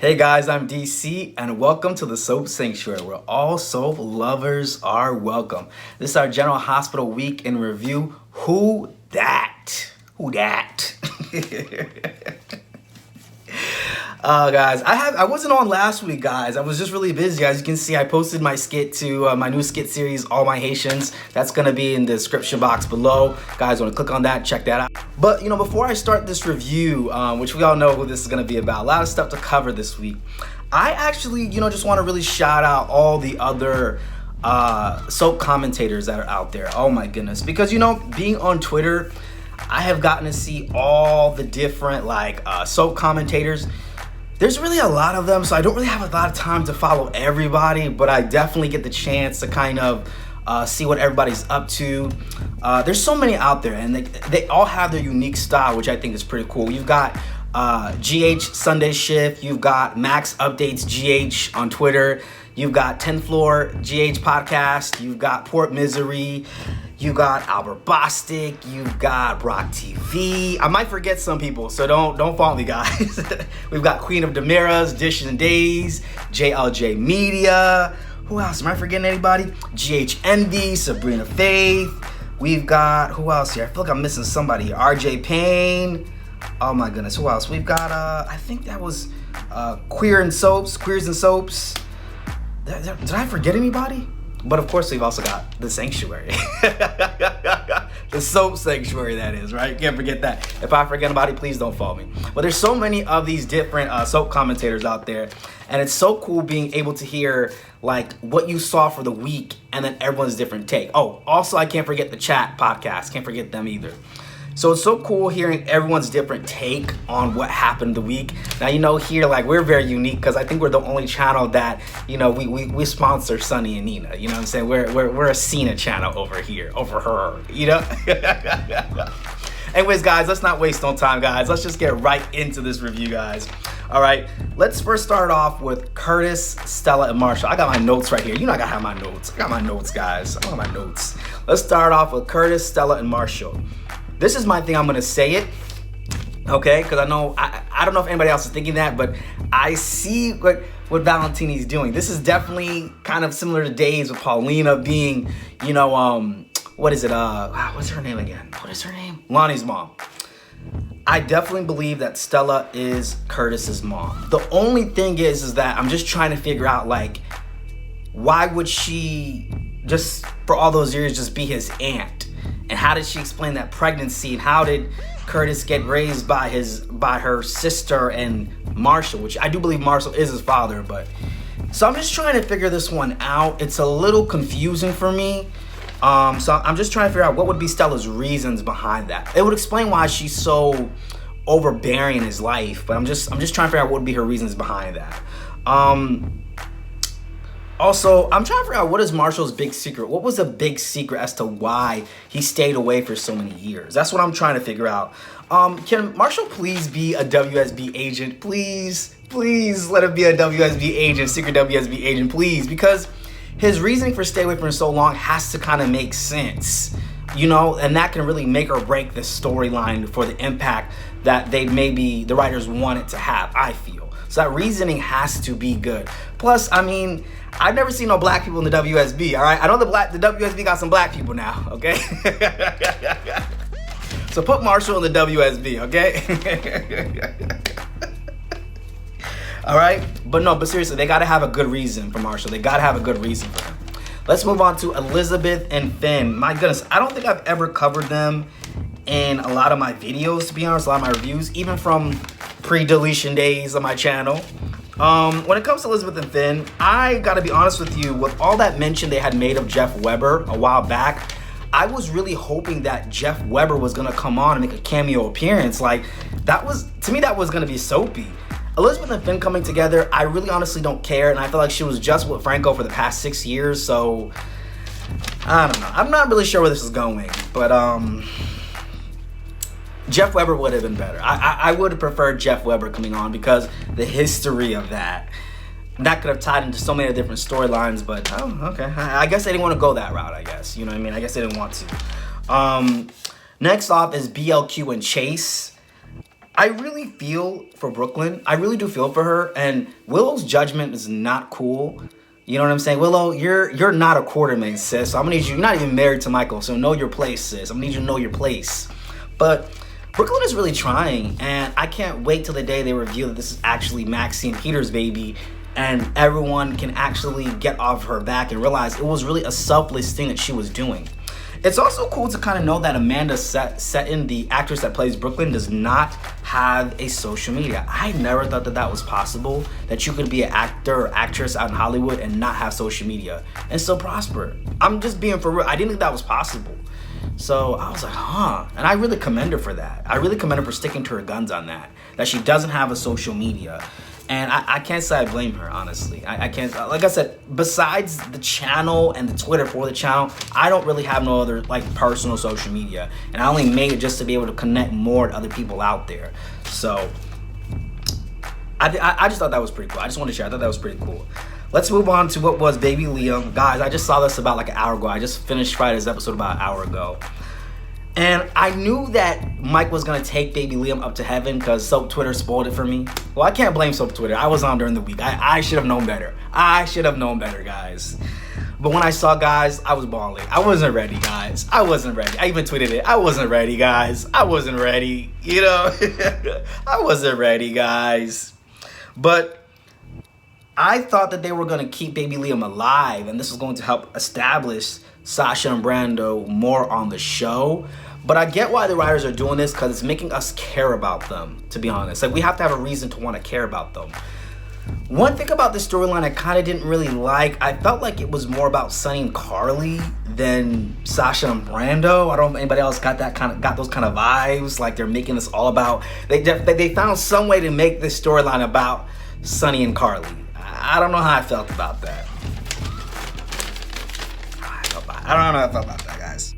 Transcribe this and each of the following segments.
Hey guys, I'm DC and welcome to the Soap Sanctuary where all soap lovers are welcome. This is our General Hospital Week in Review. Who dat? Who dat? Guys, I wasn't on last week, guys. I was just really busy. As you can see, I posted my skit to my new skit series, All My Haitians. That's gonna be in the description box below. Guys, want to click on that, check that out. But before I start this review, which we all know who this is gonna be about, a lot of stuff to cover this week. I actually, just want to really shout out all the other soap commentators that are out there. Oh my goodness, because being on Twitter, I have gotten to see all the different soap commentators. There's really a lot of them, so I don't really have a lot of time to follow everybody, but I definitely get the chance to kind of see what everybody's up to. There's so many out there, and they all have their unique style, which I think is pretty cool. You've got GH Sunday Shift, you've got Max Updates GH on Twitter, you've got 10th Floor GH Podcast, you've got Port Misery, you got Albert Bostic, you've got Brock TV. I might forget some people, so don't fault me, guys. We've got Queen of Demiras, Dishes and Days, JLJ Media. Who else? Am I forgetting anybody? GH Envy, Sabrina Faith. We've got, who else here? I feel like I'm missing somebody. RJ Payne. Oh my goodness, who else? We've got, I think that was Queers and Soaps. Did I forget anybody? But of course, we've also got the Sanctuary. The Soap Sanctuary, that is, right? Can't forget that. If I forget about it, please don't fault me. But there's so many of these different soap commentators out there. And it's so cool being able to hear what you saw for the week and then everyone's different take. Oh, also, I can't forget the Chat podcast. Can't forget them either. So it's so cool hearing everyone's different take on what happened the week. Now, here, we're very unique because I think we're the only channel that, we sponsor Sonny and Nina. You know what I'm saying? We're a Cena channel over here, over her, Anyways, guys, let's not waste no time, guys. Let's just get right into this review, guys. All right, let's first start off with Curtis, Stella, and Marshall. I got my notes right here. I gotta have my notes. I got my notes, guys. I got my notes. Let's start off with Curtis, Stella, and Marshall. This is my thing. I'm gonna say it, okay? Because I know I don't know if anybody else is thinking that, but I see what Valentini's doing. This is definitely kind of similar to days with Paulina being, what is it? What's her name again? What is her name? Lonnie's mom. I definitely believe that Stella is Curtis's mom. The only thing is that I'm just trying to figure out why would she just for all those years just be his aunt? And how did she explain that pregnancy? And how did Curtis get raised by her sister and Marshall, which I do believe Marshall is his father, so I'm just trying to figure this one out. It's a little confusing for me. So I'm just trying to figure out what would be Stella's reasons behind that. It would explain why she's so overbearing in his life, but I'm just trying to figure out what would be her reasons behind that. Also, I'm trying to figure out what is Marshall's big secret. What was the big secret as to why he stayed away for so many years? That's what I'm trying to figure out. Can Marshall please be a WSB agent? Please let him be a WSB agent, secret WSB agent, please. Because his reasoning for staying away for so long has to kind of make sense, and that can really make or break the storyline for the impact that the writers want it to have, I feel. So that reasoning has to be good. Plus, I've never seen no black people in the WSB, all right? I know the WSB got some black people now, okay? So put Marshall in the WSB, okay? All right? But seriously, they got to have a good reason for Marshall. They got to have a good reason for him. Let's move on to Elizabeth and Finn. My goodness, I don't think I've ever covered them in a lot of my videos, to be honest, a lot of my reviews, even from pre-deletion days on my channel. When it comes to Elizabeth and Finn, I gotta be honest with you, with all that mention they had made of Jeff Weber a while back, I was really hoping that Jeff Weber was gonna come on and make a cameo appearance. To me, that was gonna be soapy. Elizabeth and Finn coming together, I really honestly don't care, and I feel like she was just with Franco for the past 6 years, so I don't know. I'm not really sure where this is going, but Jeff Weber would have been better. I would have preferred Jeff Weber coming on because the history of that could have tied into so many different storylines, but okay. I guess they didn't want to go that route, I guess. You know what I mean? I guess they didn't want to. Next off is BLQ and Chase. I really feel for Brooklyn. I really do feel for her. And Willow's judgment is not cool. You know what I'm saying? Willow, you're not a quartermain, sis. So I'm gonna need you. You're not even married to Michael, so know your place, sis. I'm gonna need you to know your place. But Brooklyn is really trying, and I can't wait till the day they reveal that this is actually Maxine Peter's baby, and everyone can actually get off her back and realize it was really a selfless thing that she was doing. It's also cool to kind of know that Amanda Setton, the actress that plays Brooklyn, does not have a social media. I never thought that was possible, that you could be an actor or actress out in Hollywood and not have social media and still prosper. I'm just being for real. I didn't think that was possible. So I was like, huh. And I really commend her for that. I really commend her for sticking to her guns on that she doesn't have a social media. And I can't say I blame her, honestly. I can't, like I said, besides the channel and the Twitter for the channel, I don't really have no other like personal social media. And I only made it just to be able to connect more to other people out there. So I just thought that was pretty cool. I just wanted to share. I thought that was pretty cool. Let's move on to what was Baby Liam. Guys, I just saw this about like an hour ago. I just finished Friday's episode about an hour ago. And I knew that Mike was going to take Baby Liam up to heaven because Soap Twitter spoiled it for me. Well, I can't blame Soap Twitter. I was on during the week. I should have known better. I should have known better, guys. But when I saw, guys, I was bawling. I wasn't ready, guys. I wasn't ready. I even tweeted it. I wasn't ready, guys. I wasn't ready. You know, I wasn't ready, guys. But I thought that they were going to keep Baby Liam alive, and this was going to help establish Sasha and Brando more on the show. But I get why the writers are doing this, because it's making us care about them, to be honest. Like, we have to have a reason to want to care about them. One thing about this storyline I kind of didn't really like, I felt like it was more about Sonny and Carly than Sasha and Brando. I don't know if anybody else got those kind of vibes, like they're making this all about, they found some way to make this storyline about Sonny and Carly. I don't know how I felt about that. I don't know how I felt about that, guys.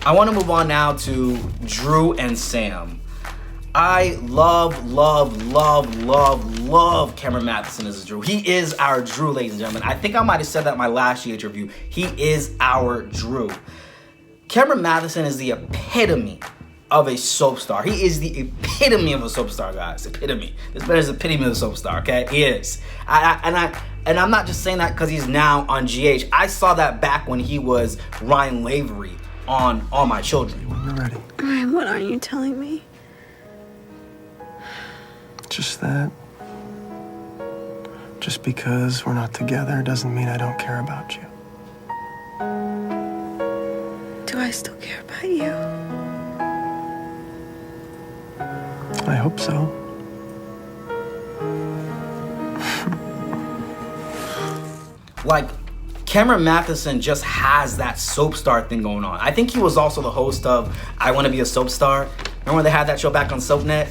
I want to move on now to Drew and Sam. I love Cameron Matheson as Drew. He is our Drew, ladies and gentlemen. I think I might have said that in my last year's review. He is our Drew. Cameron Matheson is the epitome of a soap star. He is the epitome of a soap star, guys. Epitome. This man is the epitome of a soap star, okay? He is. And I'm not just saying that because he's now on GH. I saw that back when he was Ryan Lavery on All My Children. When you're ready. Ryan, what are you telling me? Just that. Just because we're not together doesn't mean I don't care about you. Do I still care about you? I hope so. Like, Cameron Matheson just has that soap star thing going on. I think he was also the host of I Want to Be a Soap Star. Remember when they had that show back on SoapNet?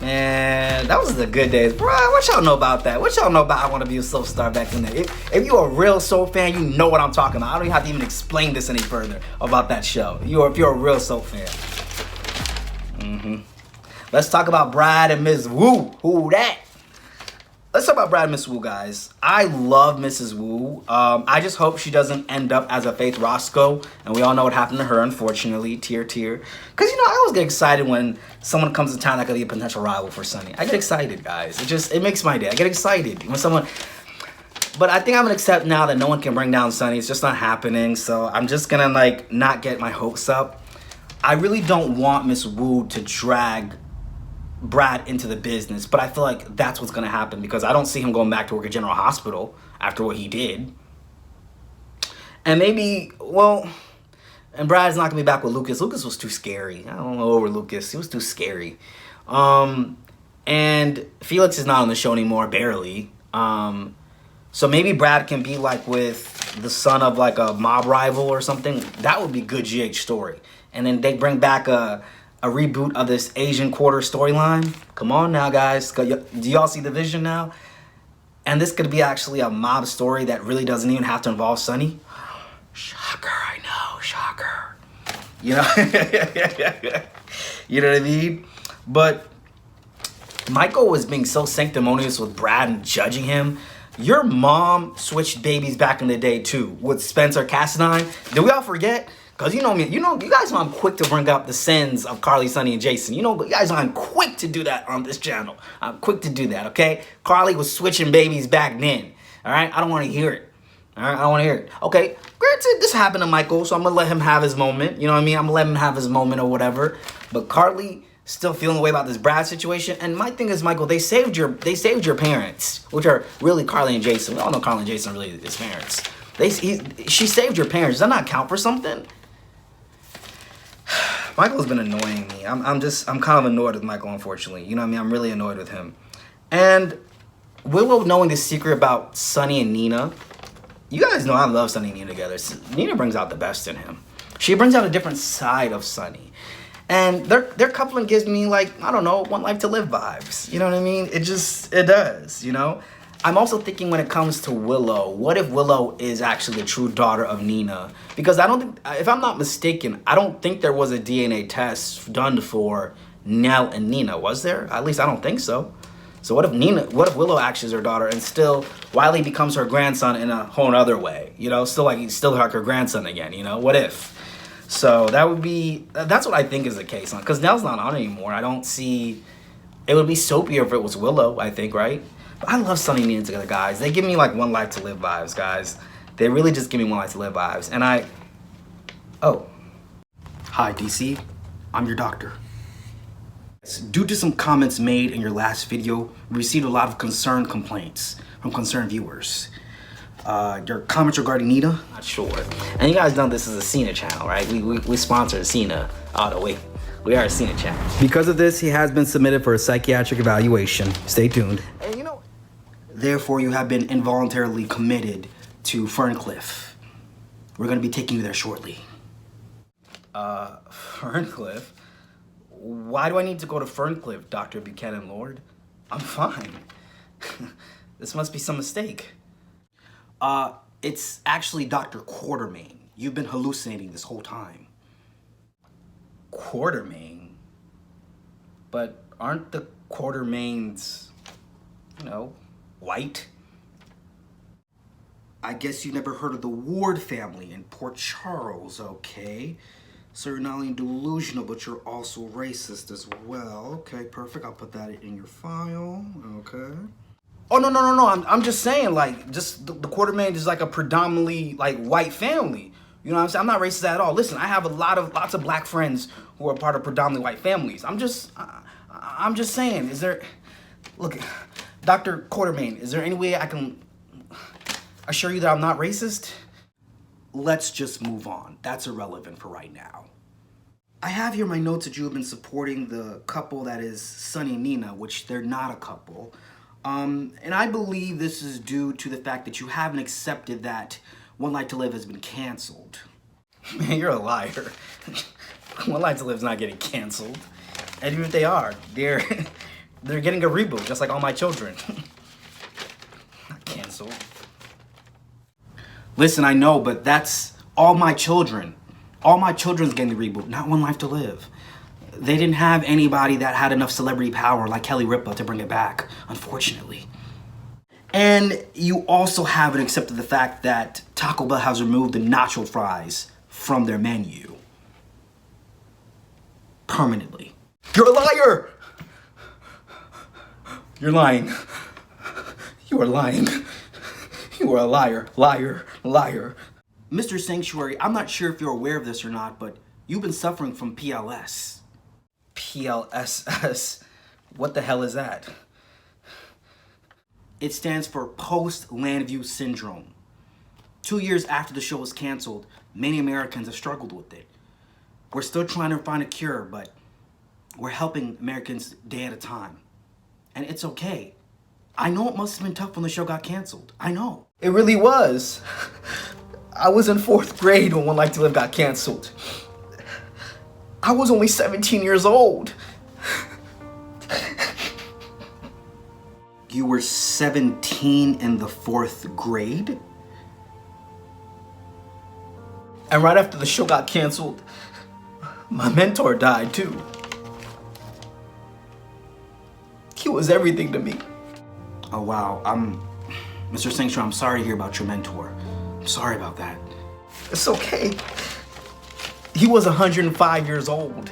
Man, that was the good days. Bro, what y'all know about that? What y'all know about I Want to Be a Soap Star back in there? If you're a real soap fan, you know what I'm talking about. I don't even have to even explain this any further about that show. If you're a real soap fan. Let's talk about Brad and Ms. Wu. Who that? Let's talk about Brad and Miss Wu, guys. I love Mrs. Wu. I just hope she doesn't end up as a Faith Roscoe. And we all know what happened to her, unfortunately. Tear. Because, you know, I always get excited when someone comes to town that could be a potential rival for Sonny. I get excited, guys. It makes my day. I get excited when someone... But I think I'm going to accept now that no one can bring down Sonny. It's just not happening. So I'm just going to, like, not get my hopes up. I really don't want Miss Wu to drag Brad into the business, but I feel like that's what's gonna happen because I don't see him going back to work at General Hospital after what he did. And maybe, well, and Brad's not gonna be back with Lucas. Lucas was too scary. I don't know over Lucas. He was too scary. And Felix is not on the show anymore, barely. So maybe Brad can be like with the son of like a mob rival or something. That would be good GH story. And then they bring back a reboot of this Asian Quarter storyline. Come on now, guys. Do y'all see the vision now? And this could be actually a mob story that really doesn't even have to involve Sonny. Shocker, I know, shocker. You know? You know what I mean? But Michael was being so sanctimonious with Brad and judging him. Your mom switched babies back in the day too with Spencer Cassadine. Did we all forget? Because you know me, you guys know I'm quick to bring up the sins of Carly, Sonny, and Jason. You guys know I'm quick to do that on this channel. I'm quick to do that, okay? Carly was switching babies back then, all right? I don't want to hear it, all right? I don't want to hear it. Okay, granted, this happened to Michael, so I'm going to let him have his moment. You know what I mean? I'm going to let him have his moment or whatever. But Carly still feeling the way about this Brad situation. And my thing is, Michael, they saved your parents, which are really Carly and Jason. We all know Carly and Jason are really his parents. She saved your parents. Does that not count for something? Michael's been annoying me. I'm kind of annoyed with Michael, unfortunately. You know what I mean? I'm really annoyed with him. And Willow knowing the secret about Sonny and Nina. You guys know I love Sonny and Nina together. Nina brings out the best in him. She brings out a different side of Sonny. And their coupling gives me, like, I don't know, One Life to Live vibes. You know what I mean? It does, you know? I'm also thinking when it comes to Willow, what if Willow is actually the true daughter of Nina? Because I don't think, if I'm not mistaken, I don't think there was a DNA test done for Nell and Nina, was there? At least I don't think so. So what if Willow actually is her daughter and still Wiley becomes her grandson in a whole other way? You know, still like her grandson again, you know? What if? So that's what I think is the case. Because Nell's not on anymore. I don't see, it would be soapier if it was Willow, I think, right? But I love Sonny and Nina together, guys. They give me like One Life to Live vibes, guys. They really just give me One Life to Live vibes. And hi DC, I'm your doctor. Due to some comments made in your last video, we received a lot of complaints from concerned viewers. Your comments regarding Nina? Not sure. And you guys know this is a Cena channel, right? We sponsor Cena. Oh no, wait. We are a Cena channel. Because of this, he has been submitted for a psychiatric evaluation. Stay tuned. And therefore, you have been involuntarily committed to Ferncliff. We're gonna be taking you there shortly. Ferncliff? Why do I need to go to Ferncliff, Dr. Buchanan Lord? I'm fine. This must be some mistake. It's actually Dr. Quartermain. You've been hallucinating this whole time. Quartermain? But aren't the Quartermains, white? I guess you never heard of the Ward family in Port Charles, okay? So you're not only delusional, but you're also racist as well. Okay, perfect. I'll put that in your file. Okay. Oh, no. I'm just saying, the Quartermain is like a predominantly, white family. You know what I'm saying? I'm not racist at all. Listen, I have lots of black friends who are part of predominantly white families. I'm just saying, look, Dr. Quartermain, is there any way I can assure you that I'm not racist? Let's just move on. That's irrelevant for right now. I have here my notes that you have been supporting the couple that is Sonny and Nina, which they're not a couple. And I believe this is due to the fact that you haven't accepted that One Life to Live has been canceled. Man, you're a liar. One Life to Live is not getting canceled. And even if they are, they're getting a reboot, just like All My Children. Not canceled. Listen, I know, but that's All My Children. All My Children's getting the reboot, not One Life to Live. They didn't have anybody that had enough celebrity power like Kelly Ripa to bring it back, unfortunately. And you also haven't accepted the fact that Taco Bell has removed the nacho fries from their menu. Permanently. You're a liar! You're lying. You are lying. You are a liar, liar, liar. Mr. Sanctuary, I'm not sure if you're aware of this or not, but you've been suffering from PLS. PLSS? What the hell is that? It stands for Post-Landview Syndrome. 2 years after the show was canceled, many Americans have struggled with it. We're still trying to find a cure, but we're helping Americans day at a time. And it's okay. I know it must have been tough when the show got canceled. I know. It really was. I was in 4th grade when One Life to Live got canceled. I was only 17 years old. You were 17 in the 4th grade? And right after the show got canceled, my mentor died too. He was everything to me. Oh wow, Mr. Sanctuary, I'm sorry to hear about your mentor. I'm sorry about that. It's okay. He was 105 years old.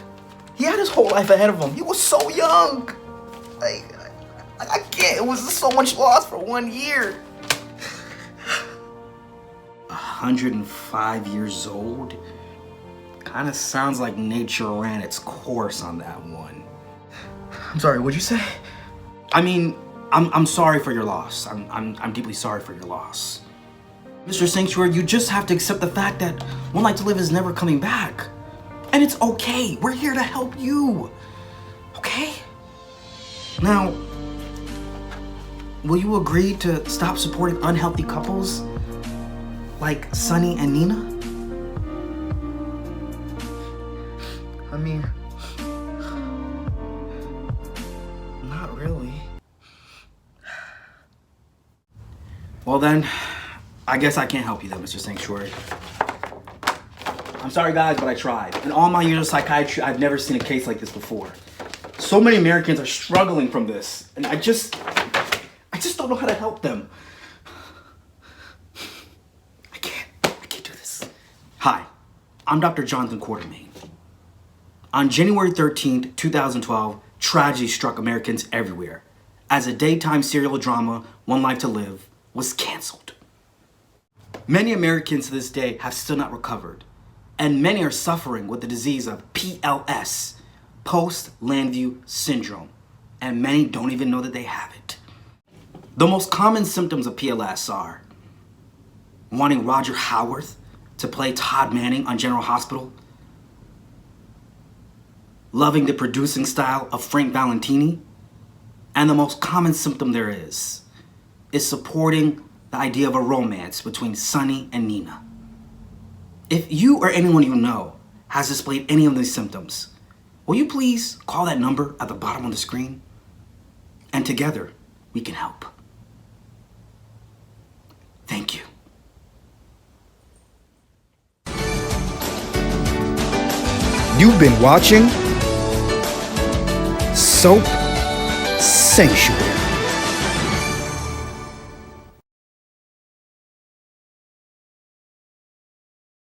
He had his whole life ahead of him. He was so young. I can't. It was just so much loss for 1 year. 105 years old? Kind of sounds like nature ran its course on that one. I'm sorry, what'd you say? I mean, I'm sorry for your loss. I'm deeply sorry for your loss. Mr. Sanctuary, you just have to accept the fact that One Life to Live is never coming back. And it's okay. We're here to help you. Okay? Now, will you agree to stop supporting unhealthy couples like Sonny and Nina? I mean, not really. Well then, I guess I can't help you then, Mr. Sanctuary. I'm sorry guys, but I tried. In all my years of psychiatry, I've never seen a case like this before. So many Americans are struggling from this, and I just don't know how to help them. I can't do this. Hi, I'm Dr. Jonathan Quartermain. On January 13th, 2012, tragedy struck Americans everywhere as a daytime serial drama, One Life to Live, was canceled. Many Americans to this day have still not recovered, and many are suffering with the disease of PLS, post-Landview syndrome, and many don't even know that they have it. The most common symptoms of PLS are wanting Roger Howarth to play Todd Manning on General Hospital, loving the producing style of Frank Valentini, and the most common symptom there is supporting the idea of a romance between Sonny and Nina. If you or anyone you know has displayed any of these symptoms, will you please call that number at the bottom of the screen? And together, we can help. Thank you. You've been watching Soap Sanctuary.